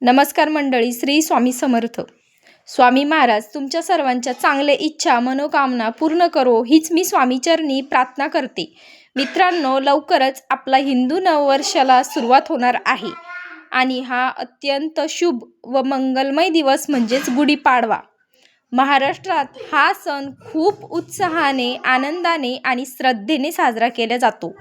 नमस्कार मंडळी, श्री स्वामी समर्थ. स्वामी महाराज तुमच्या सर्वांच्या चांगल्या इच्छा मनोकामना पूर्ण करो हीच मी स्वामीचरणी प्रार्थना करते. मित्रांनो, लवकरच आपला हिंदू नववर्षाला सुरुवात होणार आहे आणि हा अत्यंत शुभ व मंगलमय दिवस म्हणजेच गुढीपाडवा. महाराष्ट्रात हा सण खूप उत्साहाने, आनंदाने आणि श्रद्धेने साजरा केला जातो.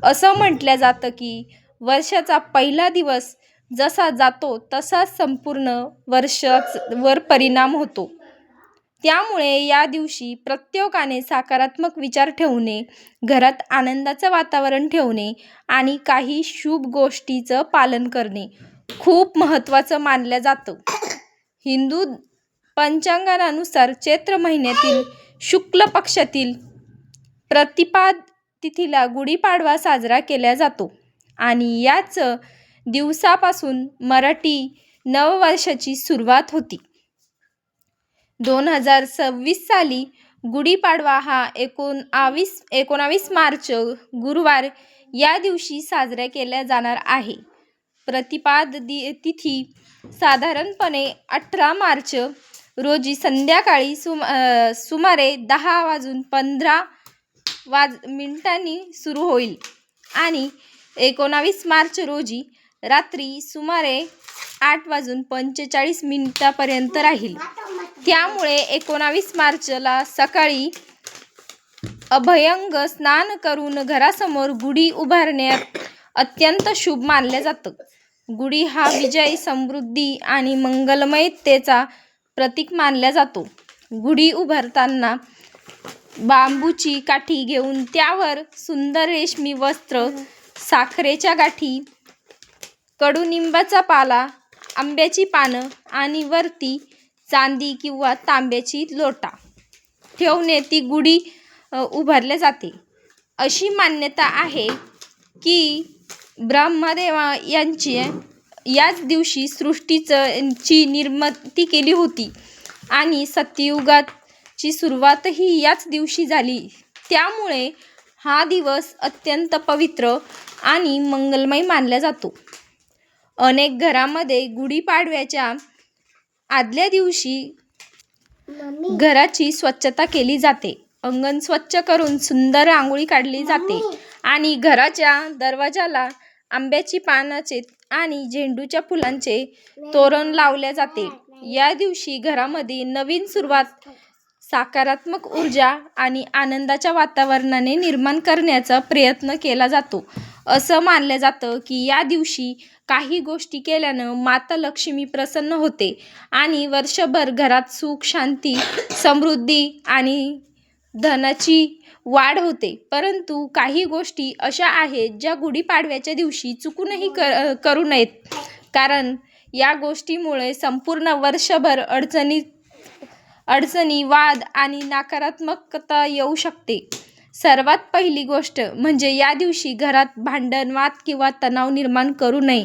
असं म्हटलं जातं की वर्षाचा पहिला दिवस जसा जातो तसा संपूर्ण वर्षावर परिणाम होतो. त्यामुळे या दिवशी प्रत्येकाने सकारात्मक विचार ठेवणे, घरात आनंदाचं वातावरण ठेवणे आणि काही शुभ गोष्टीचं पालन करणे खूप महत्त्वाचं मानलं जातं. हिंदू पंचांगानुसार चैत्र महिन्यातील शुक्ल पक्षातील प्रतिपद तिथीला गुढीपाडवा साजरा केला जातो आणि याच दिवसापासून मराठी नववर्षाची सुरुवात होती. 2026 साली गुढीपाडवा हा 19 मार्च गुरुवार या दिवशी साजरा केला जाणार आहे. प्रतिपद तिथी साधारणपणे 18 मार्च रोजी संध्याकाळी सुमारे 10:15 सुरू होईल आणि 19 मार्च रोजी रात्री सुमारे 8:45 पर्यंत राहील. त्यामुळे 19 मार्चला सकाळी अभ्यंग स्नान करून घरासमोर गुढी उभारण्यात अत्यंत शुभ मानलं जातं. गुढी हा विजय, समृद्धी आणि मंगलमयतेचा प्रतीक मानला जातो. गुढी उभारताना बांबूची काठी घेऊन त्यावर सुंदर रेशमी वस्त्र, साखरेच्या गाठी, कडुनिंबाचा पाला, आंब्याची पानं आणि वरती चांदी किंवा तांब्याची लोटा ठेवून ती गुढी उभारली जाते. अशी मान्यता आहे की ब्रह्मदेवा यांची याच दिवशी सृष्टीची निर्मिती केली होती आणि सत्ययुगाची सुरुवातही याच दिवशी झाली. त्यामुळे हा दिवस अत्यंत पवित्र आणि मंगलमय मानला जातो. अनेक घरांमध्ये गुढीपाडव्याच्या आदल्या दिवशी घराची स्वच्छता केली जाते. अंगण स्वच्छ करून सुंदर रांगोळी काढली जाते आणि घराच्या दरवाजाला आंब्याची पानाचे आणि झेंडूच्या फुलांचे तोरण लावले जाते. या दिवशी घरामध्ये नवीन सुरुवात, सकारात्मक ऊर्जा आणि आनंदाच्या वातावरणाने निर्माण करण्याचा प्रयत्न केला जातो. असं मानलं जातं की या दिवशी काही गोष्टी केल्यानं माता लक्ष्मी प्रसन्न होते आणि वर्षभर घरात सुख, शांती, समृद्धी आणि धनाची वाढ होते. परंतु काही गोष्टी अशा आहेत ज्या गुढीपाडव्याच्या दिवशी चुकूनही करू नयेत, कारण या गोष्टीमुळे संपूर्ण वर्षभर अडचणी, वाद आणि नकारात्मकता येऊ शकते. सर्वात पहिली गोष्ट म्हणजे या दिवशी घरात भांडण, वाद किंवा तणाव निर्माण करू नये,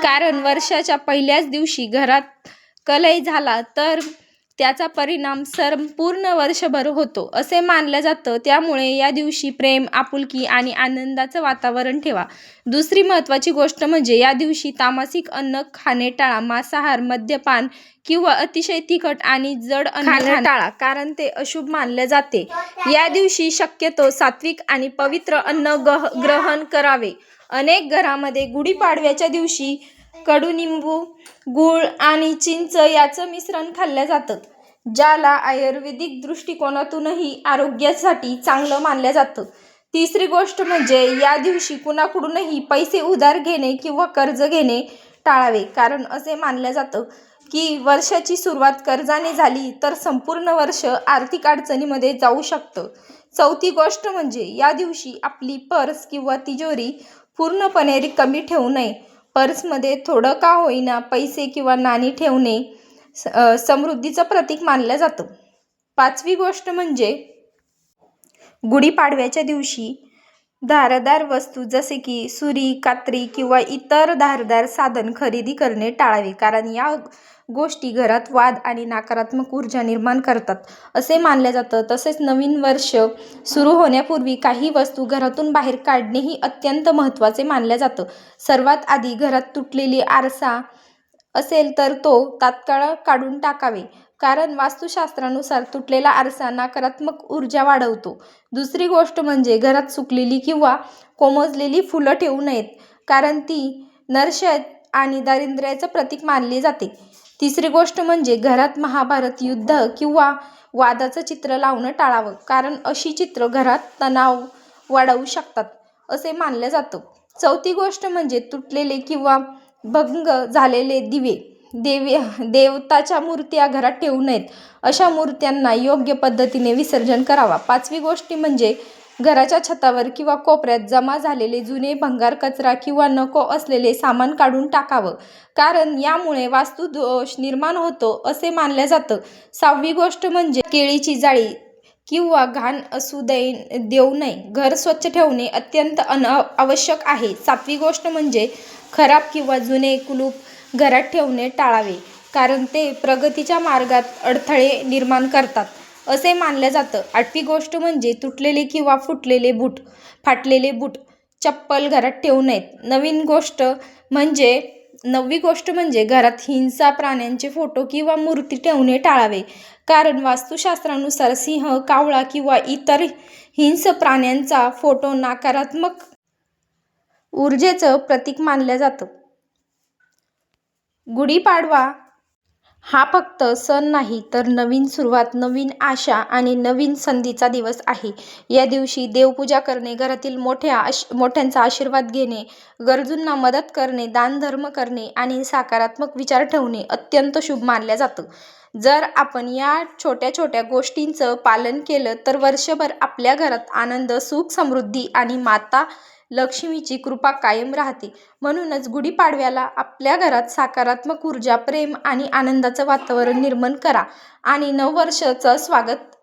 कारण वर्षाच्या पहिल्याच दिवशी घरात कलह झाला तर त्याचा परिणाम संपूर्ण वर्षभर होतो असे मानलं जातं. त्यामुळे या दिवशी प्रेम, आपुलकी आणि आनंदाचं वातावरण ठेवा. दुसरी महत्त्वाची गोष्ट म्हणजे या दिवशी तामसिक अन्न खाणे टाळा. मांसाहार, मद्यपान किंवा अतिशय तिखट आणि जड अन्न खाणे टाळा, कारण ते अशुभ मानले जाते. या दिवशी शक्यतो सात्विक आणि पवित्र अन्न ग्रहण करावे. अनेक घरांमध्ये गुढीपाडव्याच्या दिवशी कडुनिंबू, गूळ आणि चिंच याचं मिश्रण खाल्लं जातं, ज्याला आयुर्वेदिक दृष्टिकोनातूनही आरोग्यासाठी चांगलं मानलं जातं. तिसरी गोष्ट म्हणजे या दिवशी कुणाकडूनही पैसे उधार घेणे किंवा कर्ज घेणे टाळावे, कारण असे मानलं जातं की वर्षाची सुरुवात कर्जाने झाली तर संपूर्ण वर्ष आर्थिक अडचणीमध्ये जाऊ शकतं. चौथी गोष्ट म्हणजे या दिवशी आपली पर्स किंवा तिजोरी पूर्णपणे रिकामी ठेवू नये. पर्समध्ये थोडं का होईना पैसे किंवा नाणी ठेवणे समृद्धीचं प्रतीक मानलं जातं. पाचवी गोष्ट म्हणजे गुढीपाडव्याच्या दिवशी धारदार वस्तू जसे की सुरी, कात्री किंवा इतर धारदार साधन खरेदी करणे टाळावे, कारण या गोष्टी घरात वाद आणि नकारात्मक ऊर्जा निर्माण करतात असे मानलं जातं. तसेच नवीन वर्ष सुरू होण्यापूर्वी काही वस्तू घरातून बाहेर काढणेही अत्यंत महत्त्वाचे मानलं जातं. सर्वात आधी घरात तुटलेली आरसा असेल तर तो तात्काळ काढून टाकावे, कारण वास्तुशास्त्रानुसार तुटलेला आरसा नकारात्मक ऊर्जा वाढवतो. दुसरी गोष्ट म्हणजे घरात सुकलेली किंवा कोमेजलेली फुलं ठेवू नयेत, कारण ती नरशय आणि दारिद्र्याचं प्रतीक मानले जाते. तिसरी गोष्ट म्हणजे घरात महाभारत युद्ध किंवा वादाचं चित्र लावणं टाळावं, कारण अशी चित्र घरात तणाव वाढवू शकतात असे मानलं जातं. चौथी गोष्ट म्हणजे तुटलेले किंवा भंग झालेले दिवे, देवताच्या मूर्त्या घरात ठेवू नयेत. अशा मूर्त्यांना योग्य पद्धतीने विसर्जन करावा. पाचवी गोष्ट म्हणजे घराच्या छतावर किंवा कोपऱ्यात जमा झालेले जुने भंगार कचरा किंवा नको असलेले सामान काढून टाकावं, कारण यामुळे वास्तुदोष निर्माण होतो असे मानलं जातं. सहावी गोष्ट म्हणजे केळीची जाळी किंवा घाण असू देऊ नये. घर स्वच्छ ठेवणे अत्यंत आवश्यक आहे. सातवी गोष्ट म्हणजे खराब किंवा जुने कुलूप घरात ठेवणे टाळावे, कारण ते प्रगतीच्या मार्गात अडथळे निर्माण करतात असे मानलं जातं. आठवी गोष्ट म्हणजे तुटलेले किंवा फाटलेले बूट, चप्पल घरात ठेवू नयेत. नववी गोष्ट म्हणजे घरात हिंस्र प्राण्यांचे फोटो किंवा मूर्ती ठेवणे टाळावे, कारण वास्तुशास्त्रानुसार सिंह, कावळा किंवा इतर हिंस्र प्राण्यांचा फोटो नकारात्मक ऊर्जेचं प्रतीक मानलं जातं. गुढीपाडवा हा फक्त सण नाही, तर नवीन सुरुवात, नवीन आशा आणि नवीन संधीचा दिवस आहे. या दिवशी देवपूजा करणे, घरातील मोठ्यांचा आशीर्वाद घेणे, गरजूंना मदत करणे, दानधर्म करणे आणि सकारात्मक विचार ठेवणे अत्यंत शुभ मानलं जातं. जर आपण या छोट्या छोट्या गोष्टींचं पालन केलं तर वर्षभर आपल्या घरात आनंद, सुख, समृद्धी आणि माता लक्ष्मीची कृपा कायम राहते. म्हणूनच गुढीपाडव्याला आपल्या घरात सकारात्मक ऊर्जा, प्रेम आणि आनंदाचं वातावरण निर्माण करा आणि नववर्षाचं स्वागत